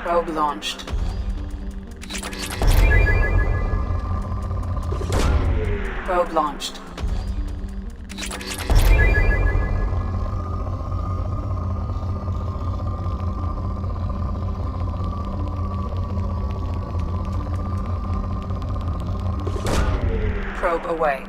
Probe launched. Probe launched. Probe away.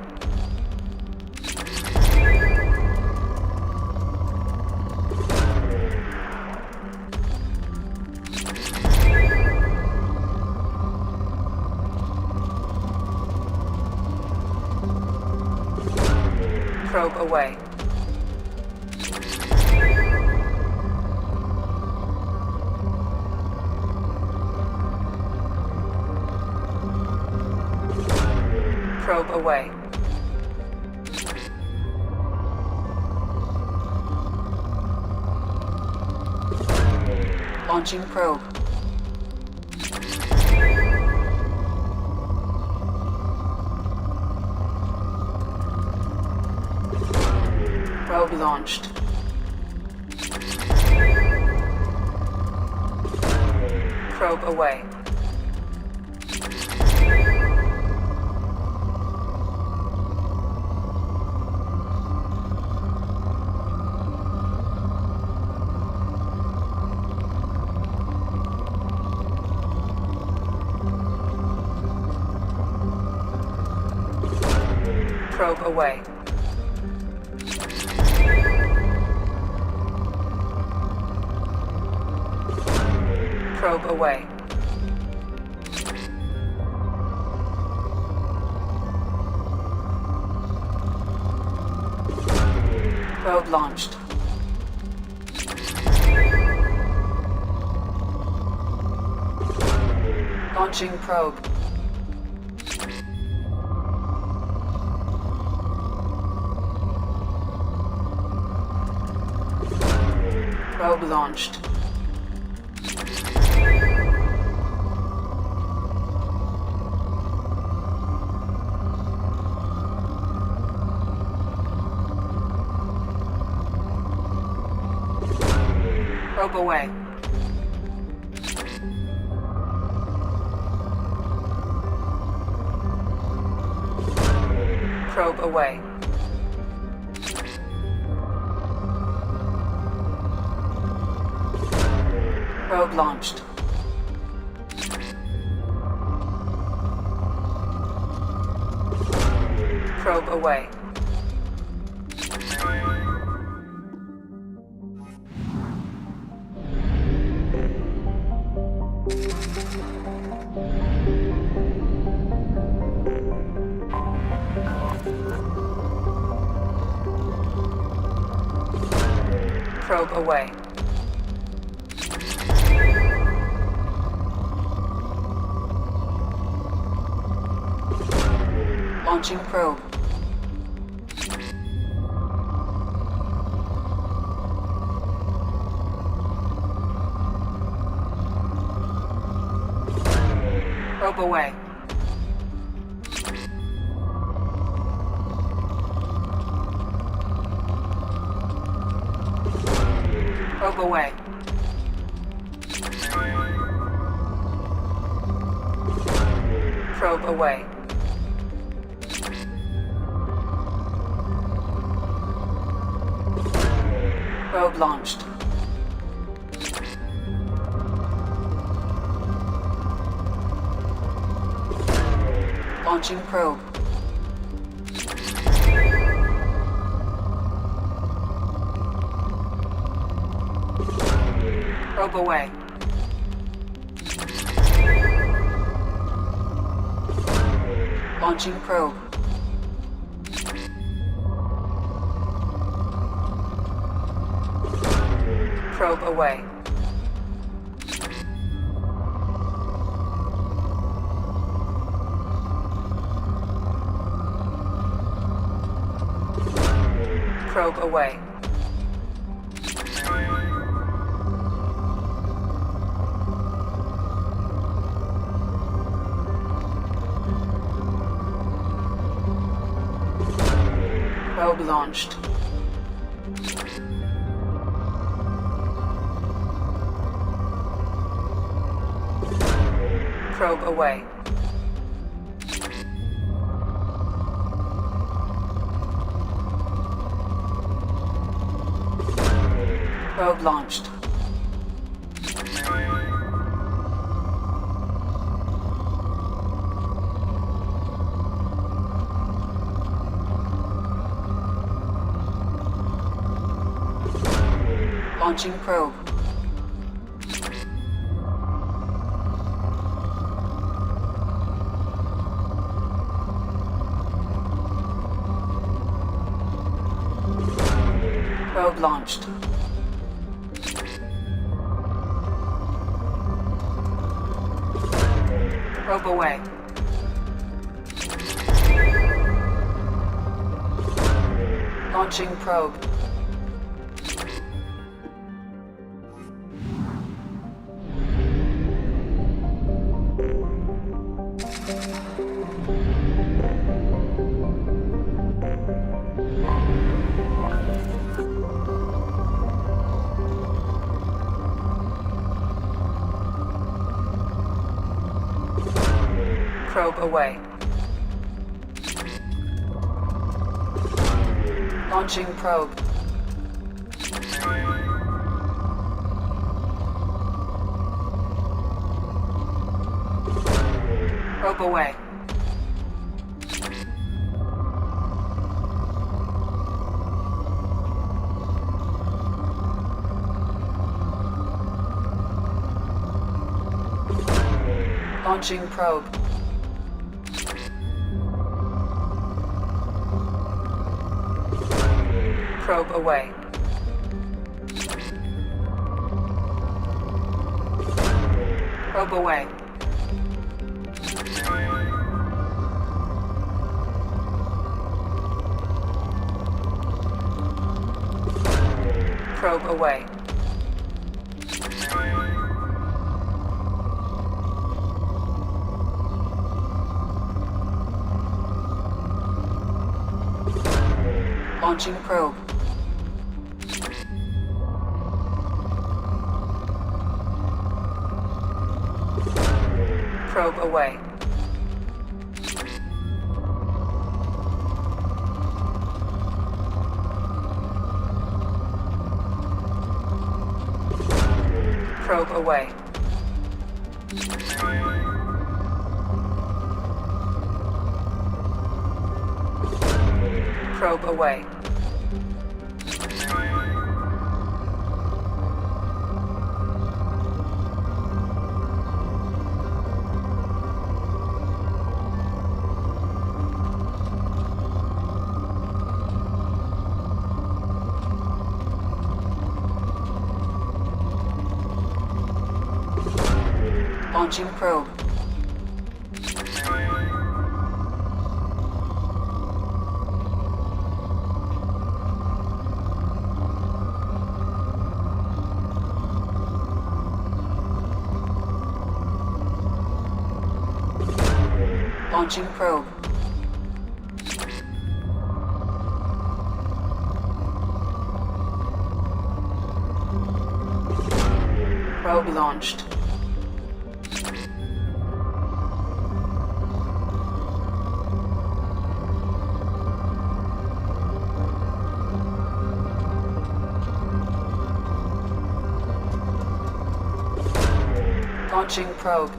Probe away. Probe away. Launching probe. Probe launched. Probe away. Probe away. Probe away. Probe launched. Launching probe. Probe launched. Probe away. Probe away. Probe launched. Probe away. Probe away. Launching probe. Probe away. Probe away. Probe away. Probe launched. Launching probe. Probe away. Launching probe. Probe away. Probe away. Probe launched. Probe away. Probe launched. Launching probe. Probe launched. Probe away. Launching probe. Probe away. Launching probe. Probe away. Launching probe. Probe away. Probe away. Probe away. Launching probe. Probe away. Probe away. Probe away. Launching probe. Launching probe. Probe launched. Launching probe.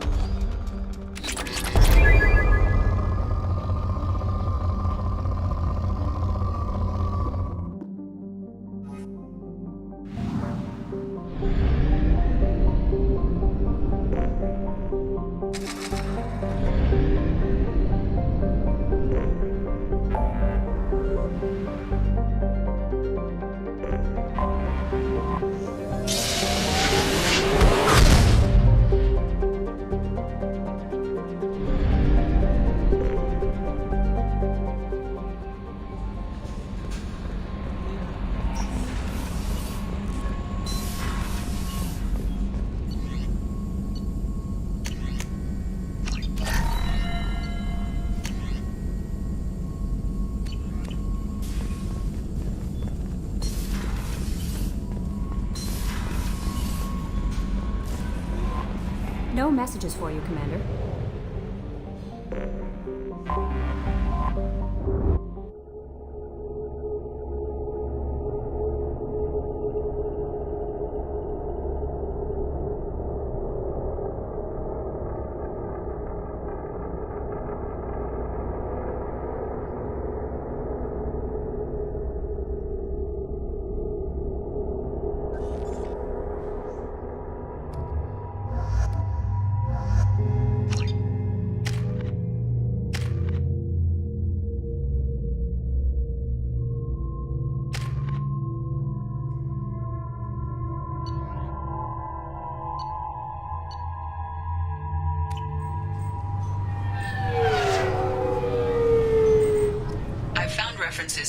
No messages for you, Commander.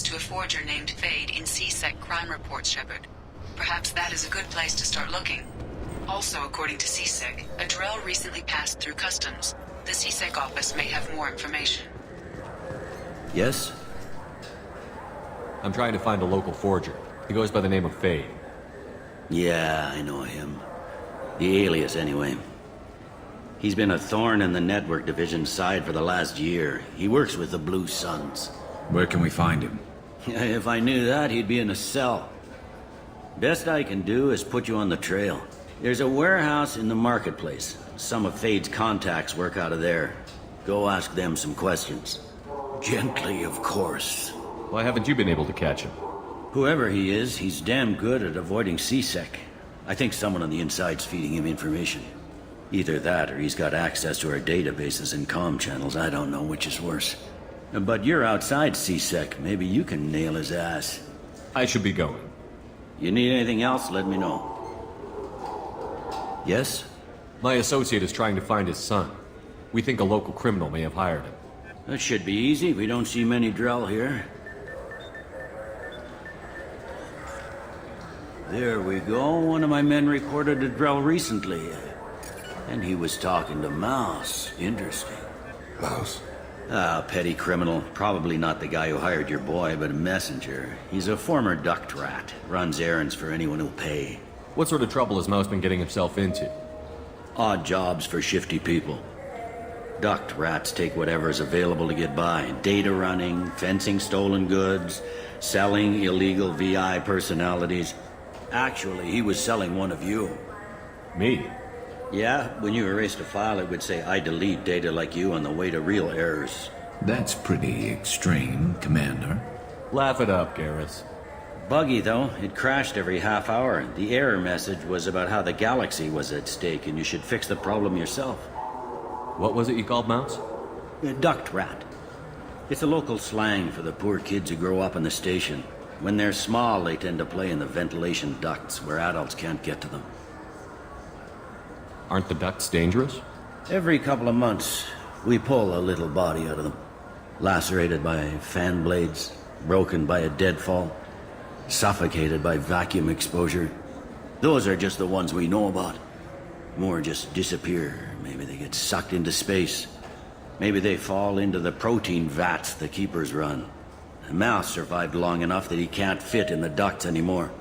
access to a forger named Thane in C-Sec crime reports, Shepard. Perhaps that is a good place to start looking. Also, according to C-Sec, a Drell recently passed through customs. The C-Sec office may have more information. Yes? I'm trying to find a local forger. He goes by the name of Thane. Yeah, I know him. The alias, anyway. He's been a thorn in the network division's side for the last year. He works with the Blue Suns. Where can we find him? If I knew that, he'd be in a cell. Best I can do is put you on the trail. There's a warehouse in the marketplace. Some of Fade's contacts work out of there. Go ask them some questions. Gently, of course. Why haven't you been able to catch him? Whoever he is, he's damn good at avoiding C-Sec. I think someone on the inside's feeding him information. Either that, or he's got access to our databases and comm channels. I don't know which is worse. But you're outside C-Sec. Maybe you can nail his ass. I should be going. You need anything else, let me know. Yes? My associate is trying to find his son. We think a local criminal may have hired him. That should be easy. We don't see many Drell here. There we go. One of my men reported a Drell recently. And he was talking to Mouse. Interesting. Mouse? Ah, petty criminal. Probably not the guy who hired your boy, but a messenger. He's a former duct rat. Runs errands for anyone who'll pay. What sort of trouble has Mouse been getting himself into? Odd jobs for shifty people. Duct rats take whatever's available to get by. Data running, fencing stolen goods, selling illegal VI personalities. Actually, he was selling one of you. Me? Yeah, when you erased a file, it would say, I delete data like you on the way to real errors. That's pretty extreme, Commander. Laugh it up, Garrus. Buggy, though. It crashed every half hour. The error message was about how the galaxy was at stake and you should fix the problem yourself. What was it you called Mouse? A duct rat. It's a local slang for the poor kids who grow up in the station. When they're small, they tend to play in the ventilation ducts where adults can't get to them. Aren't the ducts dangerous? Every couple of months, we pull a little body out of them. Lacerated by fan blades, broken by a deadfall, suffocated by vacuum exposure. Those are just the ones we know about. More just disappear. Maybe they get sucked into space. Maybe they fall into the protein vats the keepers run. Mouse survived long enough that he can't fit in the ducts anymore.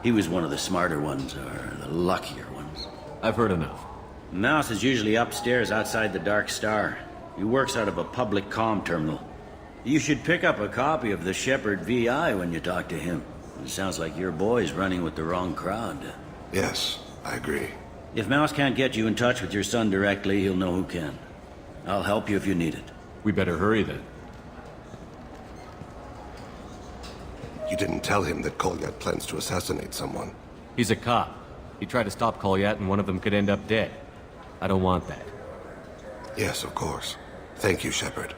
He was one of the smarter ones, or the luckier ones. I've heard enough. Mouse is usually upstairs outside the Dark Star. He works out of a public comm terminal. You should pick up a copy of the Shepard VI when you talk to him. It sounds like your boy's running with the wrong crowd. Yes, I agree. If Mouse can't get you in touch with your son directly, he'll know who can. I'll help you if you need it. We better hurry then. You didn't tell him that Kolyat plans to assassinate someone. He's a cop. He tried to stop Kolyat and one of them could end up dead. I don't want that. Yes, of course. Thank you, Shepard.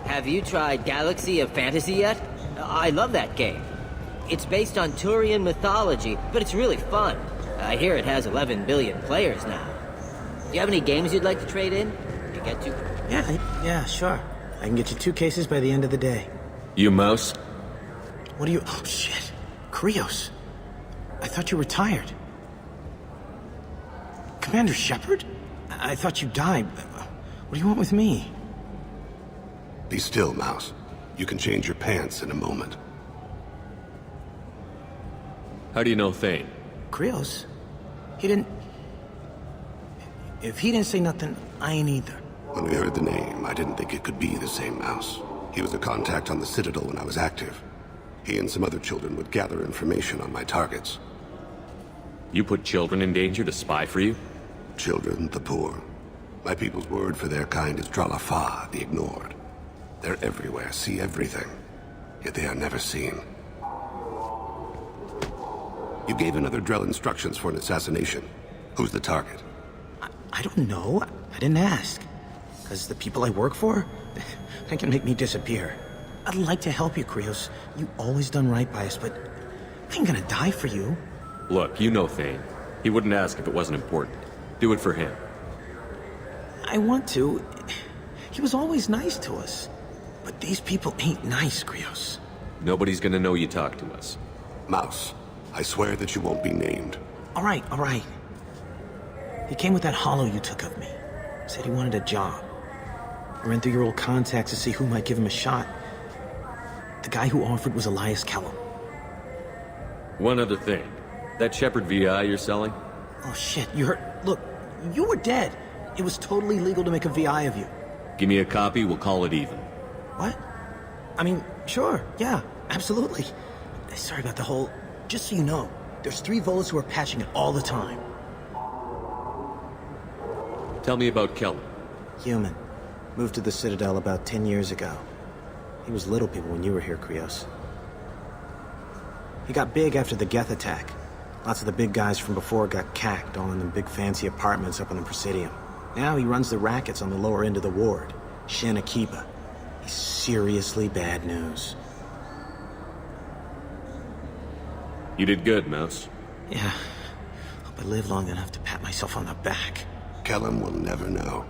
Have you tried Galaxy of Fantasy yet? I love that game. It's based on Turian mythology, but it's really fun. I hear it has 11 billion players now. Do you have any games you'd like to trade in? To get to? Yeah, sure. I can get you 2 cases by the end of the day. You Mouse? What do you... Oh, shit. Krios. I thought you retired. Commander Shepard? I thought you died. What do you want with me? Be still, Mouse. You can change your pants in a moment. How do you know Thane? Krios? He didn't... If he didn't say nothing, I ain't either. When we heard the name, I didn't think it could be the same Mouse. He was a contact on the Citadel when I was active. He and some other children would gather information on my targets. You put children in danger to spy for you? Children, the poor. My people's word for their kind is Dralafa, the ignored. They're everywhere, see everything. Yet they are never seen. You gave another Drell instructions for an assassination. Who's the target? I don't know. I didn't ask. Because the people I work for, they can make me disappear. I'd like to help you, Krios. You always done right by us, but I ain't gonna die for you. Look, you know Thane. He wouldn't ask if it wasn't important. Do it for him. I want to. He was always nice to us. But these people ain't nice, Krios. Nobody's gonna know you talked to us. Mouse, I swear that you won't be named. All right. He came with that hollow you took of me. Said he wanted a job. I ran through your old contacts to see who might give him a shot. The guy who offered was Elias Kellum. One other thing. That Shepherd VI you're selling? Oh shit, you heard? Look, you were dead. It was totally legal to make a VI of you. Give me a copy, we'll call it even. What? I mean, sure, yeah, absolutely. Sorry about the whole... Just so you know, there's 3 Volus who are patching it all the time. Tell me about Kellum. Human. Moved to the Citadel about 10 years ago. He was little people when you were here, Krios. He got big after the Geth attack. Lots of the big guys from before got cacked, all in them big fancy apartments up on the Presidium. Now he runs the rackets on the lower end of the ward, Shin Akiba. He's seriously bad news. You did good, Mouse. Yeah. Hope I live long enough to pat myself on the back. Kellum will never know.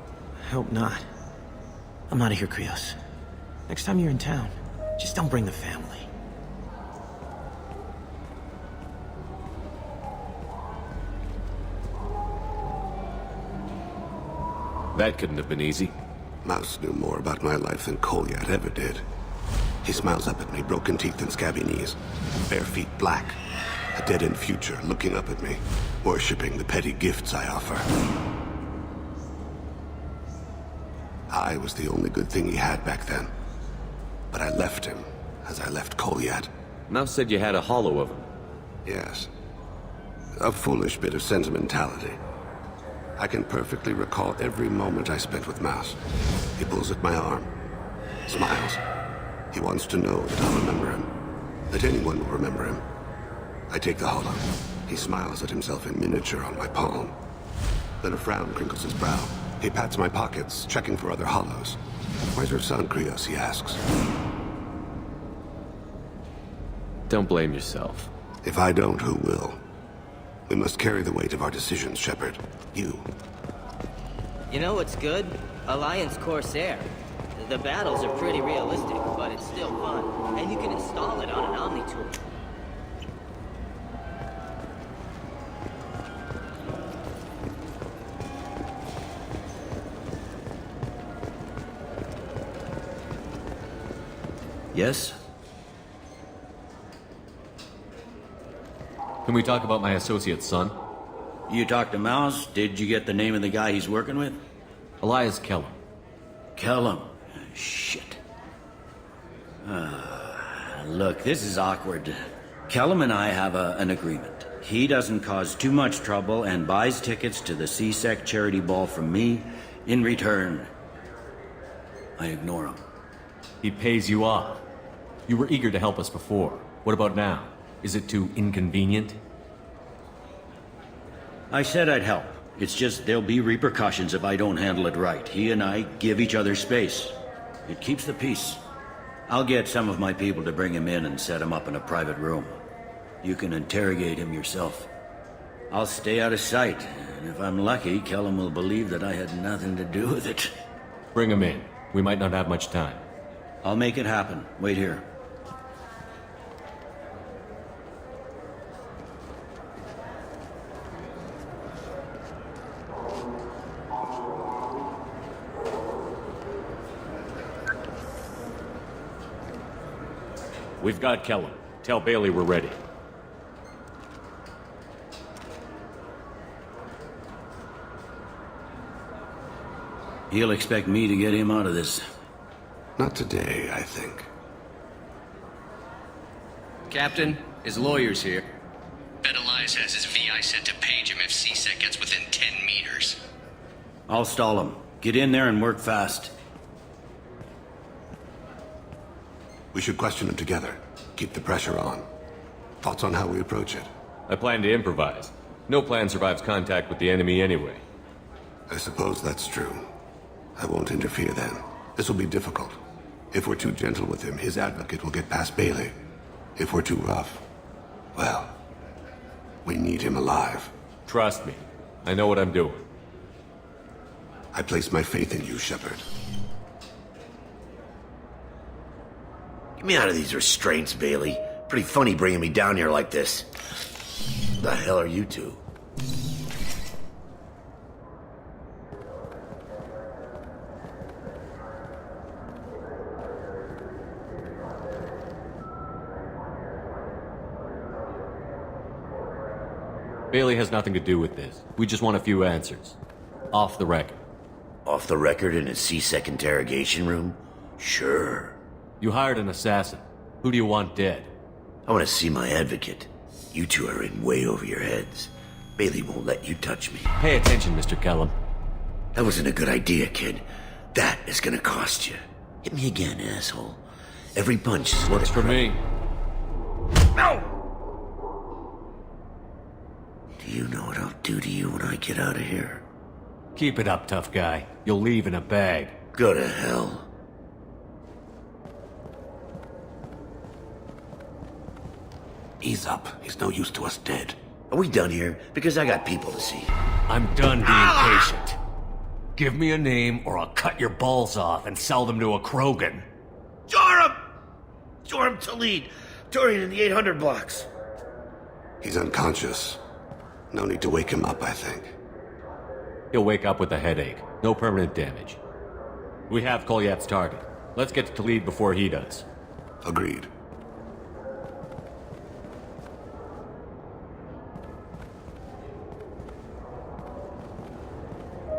I hope not. I'm out of here, Krios. Next time you're in town, just don't bring the family. That couldn't have been easy. Mouse knew more about my life than Kolyat ever did. He smiles up at me, broken teeth and scabby knees. Bare feet black. A dead-end future looking up at me, worshipping the petty gifts I offer. I was the only good thing he had back then. But I left him, as I left Kolyat. Mouse said you had a hollow of him. Yes. A foolish bit of sentimentality. I can perfectly recall every moment I spent with Mouse. He pulls at my arm. Smiles. He wants to know that I'll remember him. That anyone will remember him. I take the hollow. He smiles at himself in miniature on my palm. Then a frown crinkles his brow. He pats my pockets, checking for other hollows. Where's your son, Krios, he asks. Don't blame yourself. If I don't, who will? We must carry the weight of our decisions, Shepard. You. You know what's good? Alliance Corsair. The battles are pretty realistic, but it's still fun. And you can install it on an Omni-tool. Yes? Can we talk about my associate's son? You talked to Mouse? Did you get the name of the guy he's working with? Elias Kellum. Kellum. Shit. Look, this is awkward. Kellum and I have an agreement. He doesn't cause too much trouble and buys tickets to the CSEC charity ball from me. In return, I ignore him. He pays you off. You were eager to help us before. What about now? Is it too inconvenient? I said I'd help. It's just there'll be repercussions if I don't handle it right. He and I give each other space. It keeps the peace. I'll get some of my people to bring him in and set him up in a private room. You can interrogate him yourself. I'll stay out of sight, and if I'm lucky, Kellum will believe that I had nothing to do with it. Bring him in. We might not have much time. I'll make it happen. Wait here. We've got Kellum. Tell Bailey we're ready. He'll expect me to get him out of this. Not today, I think. Captain, his lawyer's here. Bet Elias has his VI set to page him if CSEC gets within 10 meters. I'll stall him. Get in there and work fast. We should question him together. Keep the pressure on. Thoughts on how we approach it? I plan to improvise. No plan survives contact with the enemy anyway. I suppose that's true. I won't interfere then. This will be difficult. If we're too gentle with him, his advocate will get past Bailey. If we're too rough, well, we need him alive. Trust me. I know what I'm doing. I place my faith in you, Shepard. Get me out of these restraints, Bailey. Pretty funny bringing me down here like this. The hell are you two? Bailey has nothing to do with this. We just want a few answers. Off the record. Off the record in a C-Sec interrogation room? Sure. You hired an assassin. Who do you want dead? I want to see my advocate. You two are in way over your heads. Bailey won't let you touch me. Pay attention, Mr. Kellum. That wasn't a good idea, kid. That is gonna cost you. Hit me again, asshole. Every punch is Works for me. No! Do you know what I'll do to you when I get out of here? Keep it up, tough guy. You'll leave in a bag. Go to hell. Ease up. He's no use to us dead. Are we done here? Because I got people to see. I'm done being patient. Give me a name or I'll cut your balls off and sell them to a Krogan. Joram! Joram Talid. Turian in the 800 blocks. He's unconscious. No need to wake him up, I think. He'll wake up with a headache. No permanent damage. We have Kolyat's target. Let's get to Talid before he does. Agreed.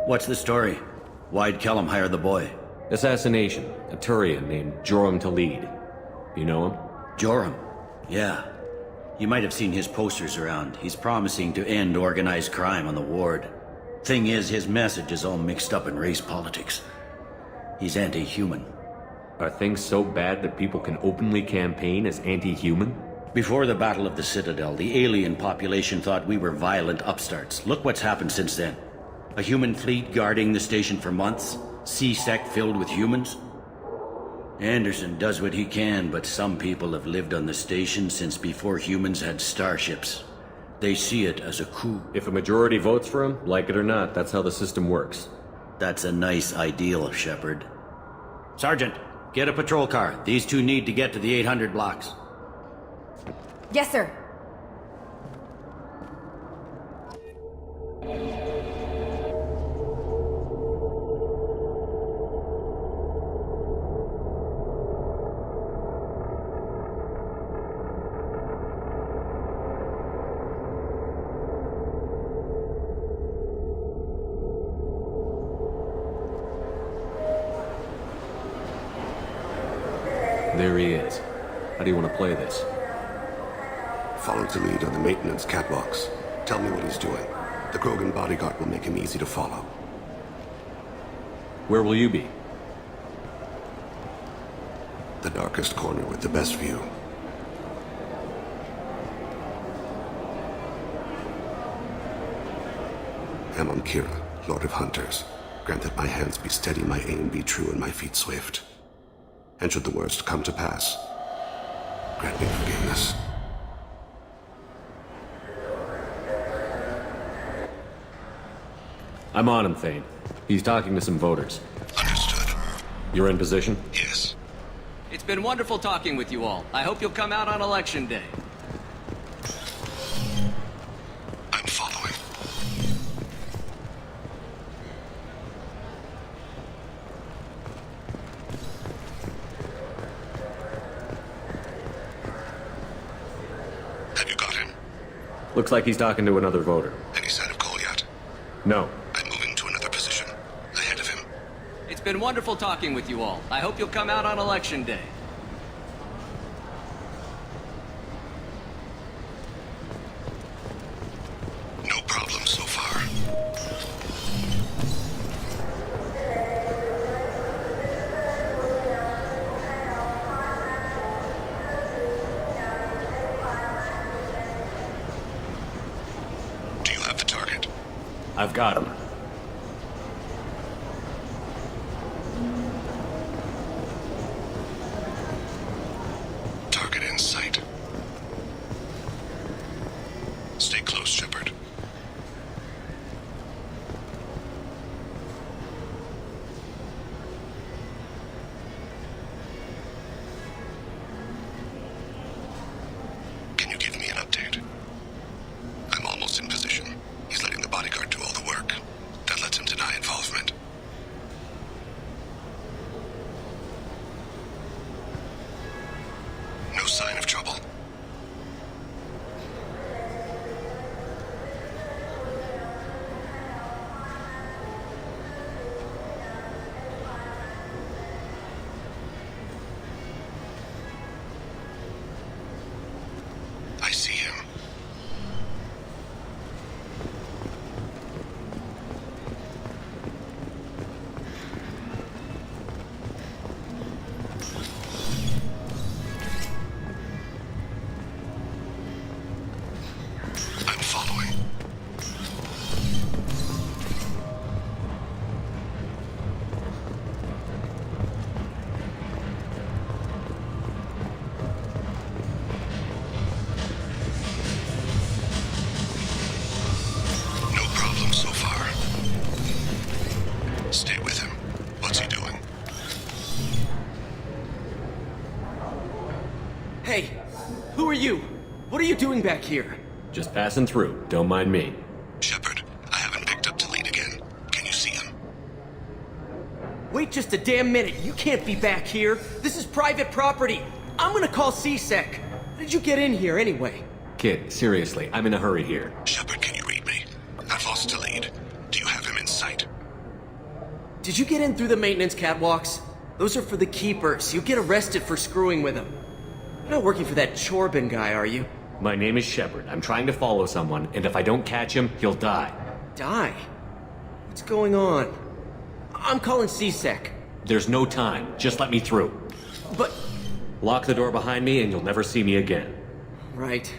What's the story? Why'd Kellum hire the boy? Assassination. A Turian named Joram Talid. You know him? Joram? Yeah. You might have seen his posters around. He's promising to end organized crime on the ward. Thing is, his message is all mixed up in race politics. He's anti-human. Are things so bad that people can openly campaign as anti-human? Before the Battle of the Citadel, the alien population thought we were violent upstarts. Look what's happened since then. A human fleet guarding the station for months. C-Sec filled with humans. Anderson does what he can, but some people have lived on the station since before humans had starships. They see it as a coup. If a majority votes for him, like it or not, that's how the system works. That's a nice ideal, Shepard. Sergeant, get a patrol car. These two need to get to the 800 blocks. Yes, sir. There he is. How do you want to play this? Follow to lead on the maintenance catwalks. Tell me what he's doing. The Krogan bodyguard will make him easy to follow. Where will you be? The darkest corner with the best view. Amon Kira, Lord of Hunters. Grant that my hands be steady, my aim be true, and my feet swift. And should the worst come to pass, grant me forgiveness. I'm on him, Thane. He's talking to some voters. Understood. You're in position? Yes. It's been wonderful talking with you all. I hope you'll come out on Election Day. I'm following. Have you got him? Looks like he's talking to another voter. Any sign of Kolyat? No. I'm moving to another position. Ahead of him. It's been wonderful talking with you all. I hope you'll come out on Election Day. No problem so far. I've got him. Target in sight. Stay close, Shepard. Can you give me an update? I'm almost in position. He's letting the bodyguard do all the work. That lets him deny involvement. No sign of trouble. I see him. I'm following. No problem so far. Stay with him. What's he doing? Hey, who are you? What are you doing back here? Just passing through. Don't mind me. Shepard, I haven't picked up Thane again. Can you see him? Wait just a damn minute. You can't be back here. This is private property. I'm gonna call C-Sec. How did you get in here anyway? Kid, seriously, I'm in a hurry here. Shepard, can you read me? I've lost a lead. Do you have him in sight? Did you get in through the maintenance catwalks? Those are for the keepers. You get arrested for screwing with them. You're not working for that Chorbin guy, are you? My name is Shepard. I'm trying to follow someone, and if I don't catch him, he'll die. Die? What's going on? I'm calling C-Sec. There's no time. Just let me through. But... Lock the door behind me, and you'll never see me again. Right.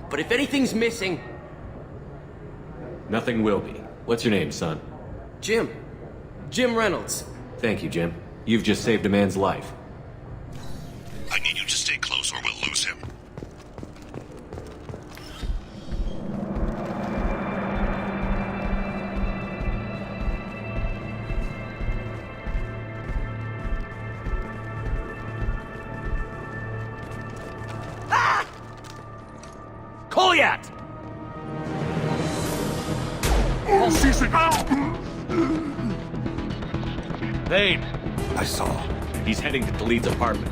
But if anything's missing... Nothing will be. What's your name, son? Jim. Jim Reynolds. Thank you, Jim. You've just saved a man's life. I need you to stay close or we'll lose him. Kolyat! Thane! I saw. He's heading to Leeds' apartment.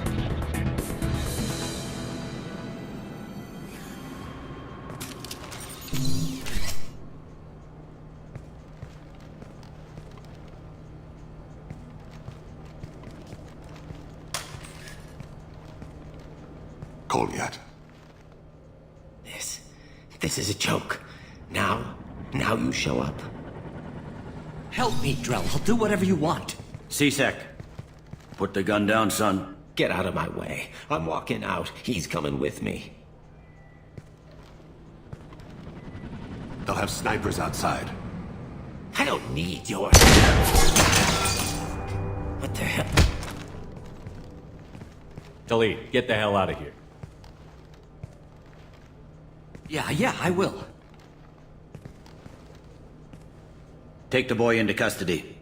Kolyat. This is a joke. Now you show up. Help me, Drell. I'll do whatever you want. C-Sec, put the gun down, son. Get out of my way. I'm walking out. He's coming with me. They'll have snipers outside. I don't need your... What the hell? Talib, get the hell out of here. Yeah, I will. Take the boy into custody.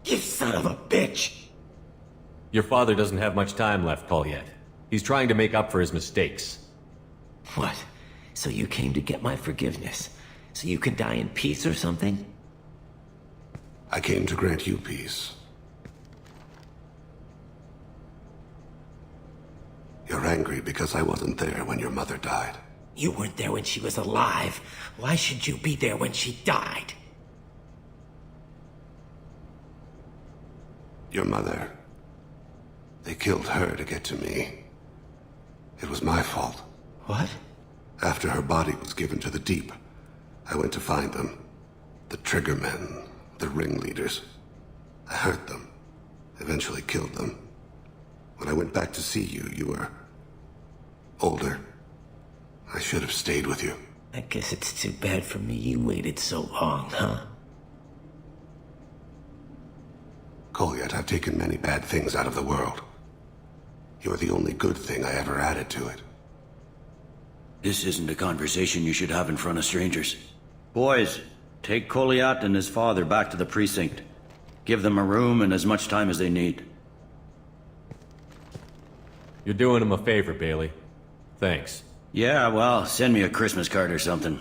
You son of a bitch! Your father doesn't have much time left, Kolyat. He's trying to make up for his mistakes. What? So you came to get my forgiveness? So you can die in peace or something? I came to grant you peace. You're angry because I wasn't there when your mother died. You weren't there when she was alive. Why should you be there when she died? Your mother. They killed her to get to me. It was my fault. What? After her body was given to the Deep, I went to find them. The Triggermen, the ringleaders. I hurt them. Eventually killed them. When I went back to see you, you were... older. I should have stayed with you. I guess it's too bad for me you waited so long, huh? Kolyat, I've taken many bad things out of the world. You're the only good thing I ever added to it. This isn't a conversation you should have in front of strangers. Boys, take Kolyat and his father back to the precinct. Give them a room and as much time as they need. You're doing him a favor, Bailey. Thanks. Yeah, well, send me a Christmas card or something.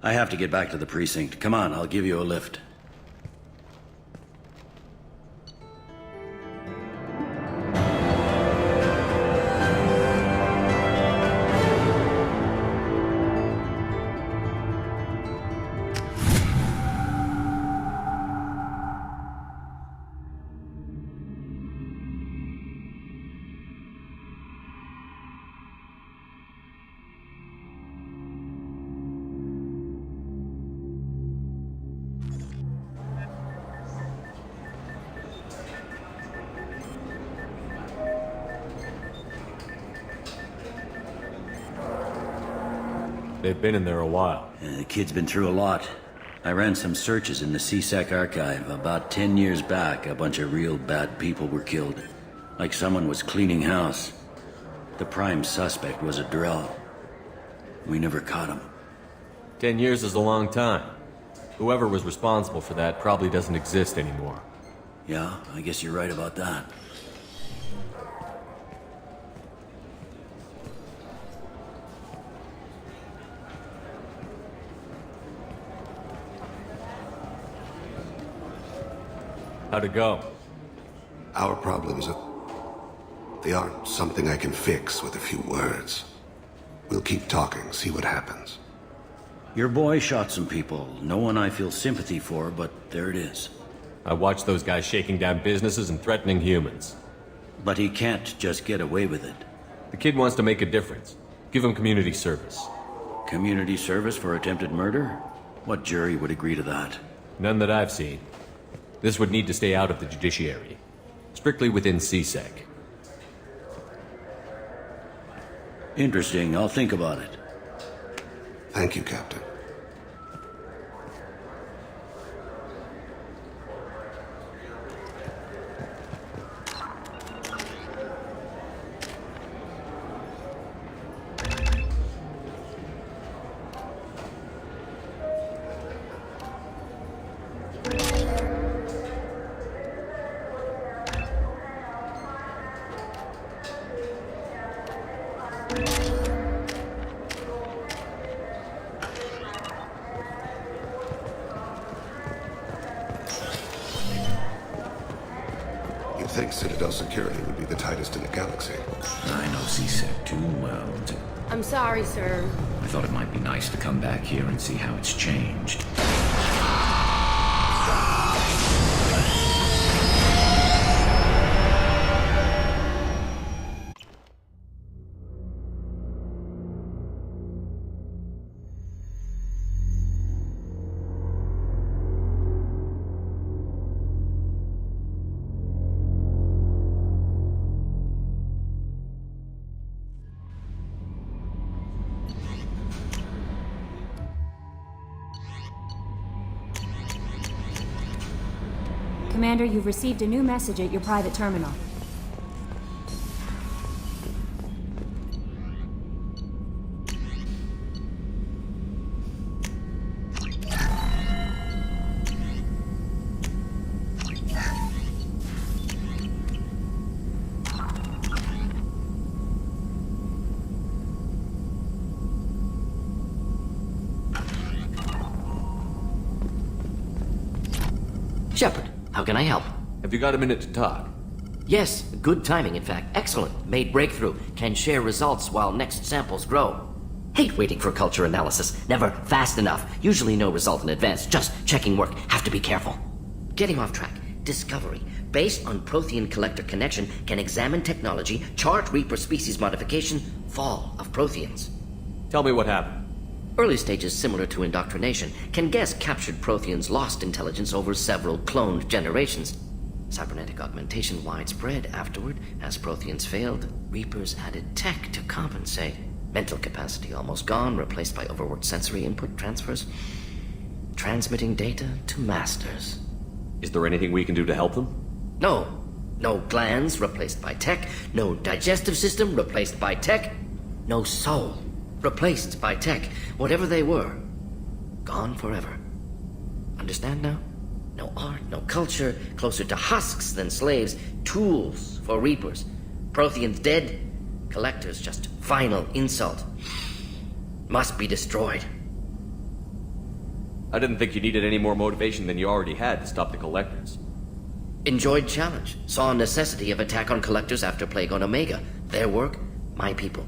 I have to get back to the precinct. Come on, I'll give you a lift. They've been in there a while. The kid's been through a lot. I ran some searches in the CSEC archive. About 10 years back, a bunch of real bad people were killed. Like someone was cleaning house. The prime suspect was a Drell. We never caught him. 10 years is a long time. Whoever was responsible for that probably doesn't exist anymore. Yeah, I guess you're right about that. How'd it go? Our problems they aren't something I can fix with a few words. We'll keep talking, see what happens. Your boy shot some people. No one I feel sympathy for, but there it is. I watched those guys shaking down businesses and threatening humans. But he can't just get away with it. The kid wants to make a difference. Give him community service. Community service for attempted murder? What jury would agree to that? None that I've seen. This would need to stay out of the judiciary. Strictly within CSEC. Interesting. I'll think about it. Thank you, Captain. You'd think Citadel security would be the tightest in the galaxy. I know CSEC too well to... I'm sorry, sir. I thought it might be nice to come back here and see how it's changed. Commander, you've received a new message at your private terminal. Shepard, how can I help? Have you got a minute to talk? Yes, good timing, in fact. Excellent. Made breakthrough. Can share results while next samples grow. Hate waiting for culture analysis. Never fast enough. Usually no result in advance. Just checking work. Have to be careful. Getting off track. Discovery. Based on Prothean collector connection, can examine technology, chart Reaper species modification, fall of Protheans. Tell me what happened. Early stages similar to indoctrination. Can guess captured Protheans lost intelligence over several cloned generations. Cybernetic augmentation widespread afterward. As Protheans failed, Reapers added tech to compensate. Mental capacity almost gone, replaced by overworked sensory input transfers. Transmitting data to masters. Is there anything we can do to help them? No. No glands replaced by tech. No digestive system replaced by tech. No soul replaced by tech. Whatever they were, gone forever. Understand now? No art, no culture, closer to husks than slaves, tools for reapers. Protheans dead, collectors just final insult. Must be destroyed. I didn't think you needed any more motivation than you already had to stop the collectors. Enjoyed challenge. Saw necessity of attack on collectors after Plague on Omega. Their work, my people.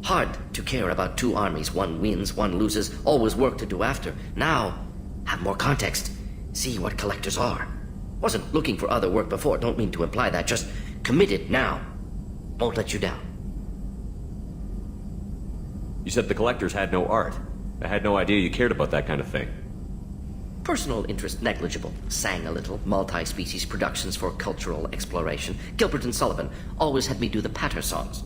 Hard to care about two armies. One wins, one loses. Always work to do after. Now, have more context. See what collectors are. Wasn't looking for other work before. Don't mean to imply that. Just committed now. Won't let you down. You said the collectors had no art. I had no idea you cared about that kind of thing. Personal interest negligible. Sang a little. Multi-species productions for cultural exploration. Gilbert and Sullivan always had me do the patter songs.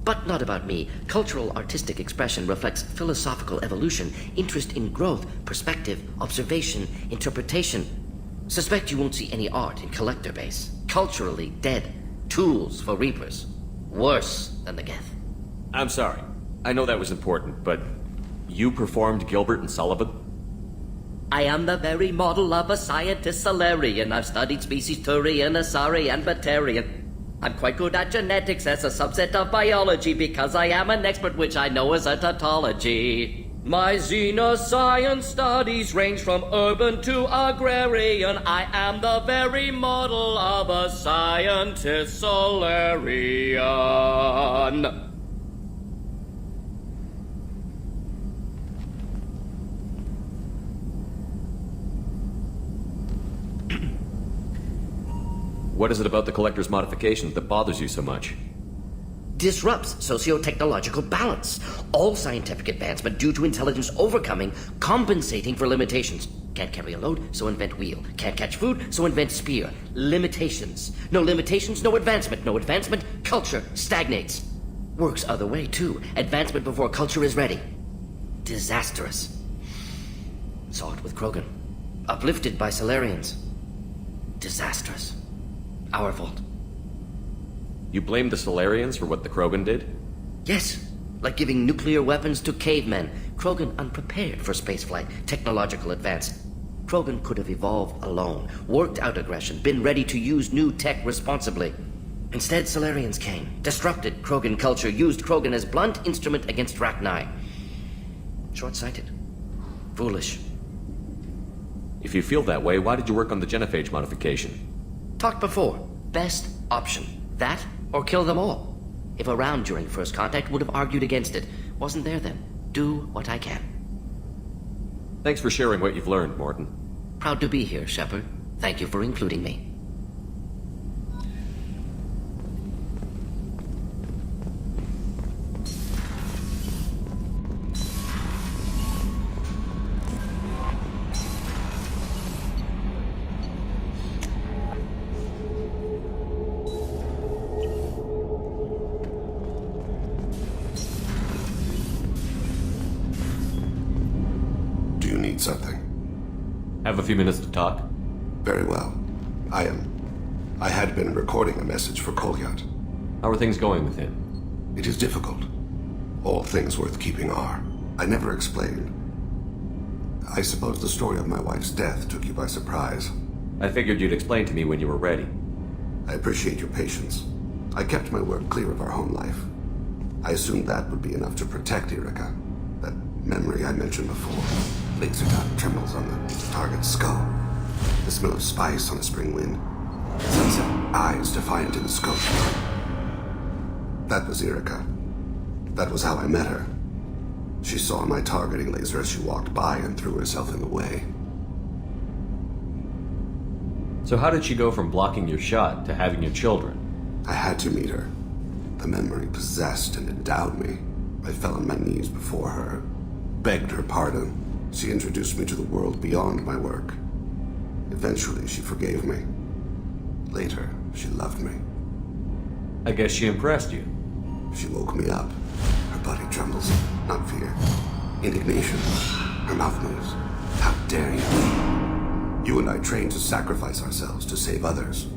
But not about me. Cultural artistic expression reflects philosophical evolution, interest in growth, perspective, observation, interpretation. Suspect you won't see any art in collector base. Culturally dead. Tools for reapers. Worse than the Geth. I'm sorry. I know that was important, but you performed Gilbert and Sullivan? I am the very model of a scientist Solarian. I've studied species Turian, Asari, and Batarian. I'm quite good at genetics as a subset of biology because I am an expert, which I know is a tautology. My xenoscience studies range from urban to agrarian. I am the very model of a scientist Solarian. What is it about the collector's modifications that bothers you so much? Disrupts socio-technological balance. All scientific advancement due to intelligence overcoming, compensating for limitations. Can't carry a load, so invent wheel. Can't catch food, so invent spear. Limitations. No limitations, no advancement. No advancement, culture stagnates. Works other way, too. Advancement before culture is ready. Disastrous. Saw it with Krogan. Uplifted by Solarians. Disastrous. Our fault. You blame the Solarians for what the Krogan did? Yes. Like giving nuclear weapons to cavemen. Krogan unprepared for spaceflight, technological advance. Krogan could have evolved alone, worked out aggression, been ready to use new tech responsibly. Instead, Solarians came, disrupted Krogan culture, used Krogan as blunt instrument against Rachni. Short-sighted. Foolish. If you feel that way, why did you work on the genophage modification? Talked before. Best option. That or kill them all. If around during first contact, would have argued against it. Wasn't there then. Do what I can. Thanks for sharing what you've learned, Morton. Proud to be here, Shepard. Thank you for including me. Something. Have a few minutes to talk? Very well. I had been recording a message for Kolyat. How are things going with him? It is difficult. All things worth keeping are. I never explained. I suppose the story of my wife's death took you by surprise. I figured you'd explain to me when you were ready. I appreciate your patience. I kept my work clear of our home life. I assumed that would be enough to protect Erica. That memory I mentioned before. Laser dot trembles on the target's skull. The smell of spice on a spring wind. Sunset eyes defiant in the scope. That was Erica. That was how I met her. She saw my targeting laser as she walked by and threw herself in the way. So how did she go from blocking your shot to having your children? I had to meet her. The memory possessed and endowed me. I fell on my knees before her, begged her pardon. She introduced me to the world beyond my work. Eventually, she forgave me. Later, she loved me. I guess she impressed you. She woke me up. Her body trembles. Not fear. Indignation. Her mouth moves. How dare you? You and I trained to sacrifice ourselves to save others.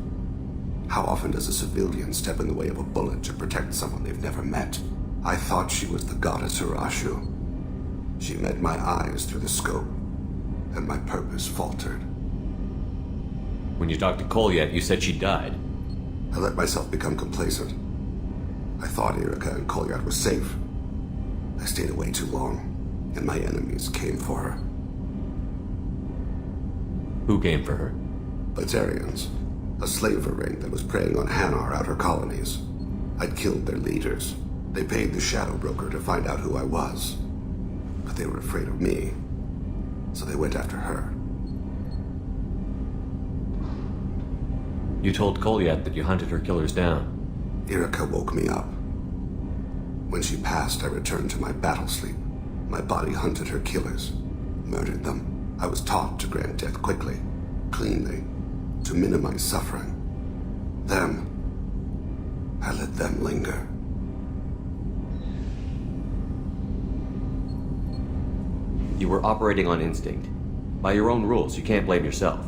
How often does a civilian step in the way of a bullet to protect someone they've never met? I thought she was the goddess Urashu. She met my eyes through the scope, and my purpose faltered. When you talked to Kolyat, you said she died. I let myself become complacent. I thought Erica and Kolyat were safe. I stayed away too long, and my enemies came for her. Who came for her? Batarians, a slaver ring that was preying on Hanar outer colonies. I'd killed their leaders. They paid the Shadow Broker to find out who I was. But they were afraid of me, so they went after her. You told Kolyat that you hunted her killers down. Erica woke me up. When she passed, I returned to my battle sleep. My body hunted her killers, murdered them. I was taught to grant death quickly, cleanly, to minimize suffering. Then, I let them linger. You were operating on instinct. By your own rules, you can't blame yourself.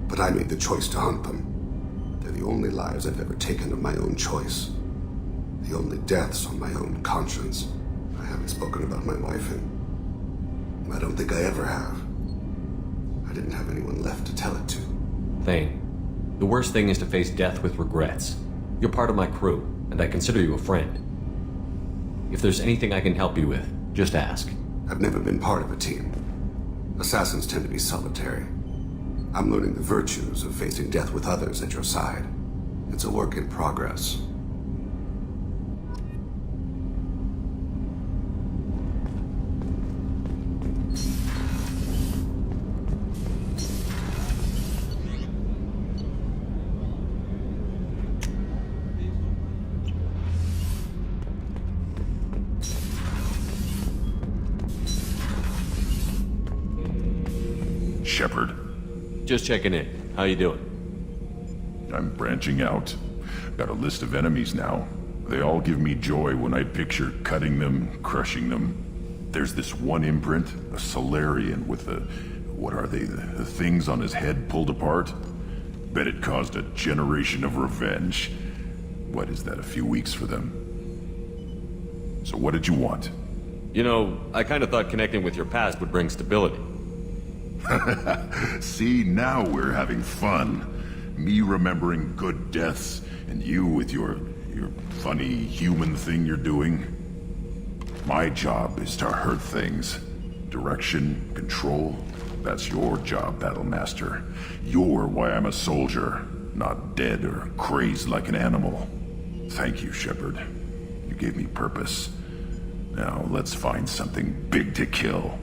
But I made the choice to hunt them. They're the only lives I've ever taken of my own choice. The only deaths on my own conscience. I haven't spoken about my wife and I don't think I ever have. I didn't have anyone left to tell it to. Thane, the worst thing is to face death with regrets. You're part of my crew, and I consider you a friend. If there's anything I can help you with, just ask. I've never been part of a team. Assassins tend to be solitary. I'm learning the virtues of facing death with others at your side. It's a work in progress. Shepard. Just checking in. How you doing? I'm branching out. Got a list of enemies now. They all give me joy when I picture cutting them, crushing them. There's this one imprint, a Solarian with the... what are they? The things on his head pulled apart? Bet it caused a generation of revenge. What is that, a few weeks for them? So what did you want? You know, I kind of thought connecting with your past would bring stability. See, now we're having fun. Me remembering good deaths, and you with your funny human thing you're doing. My job is to hurt things. Direction, control, that's your job, Battlemaster. You're why I'm a soldier, not dead or crazed like an animal. Thank you, Shepard. You gave me purpose. Now let's find something big to kill.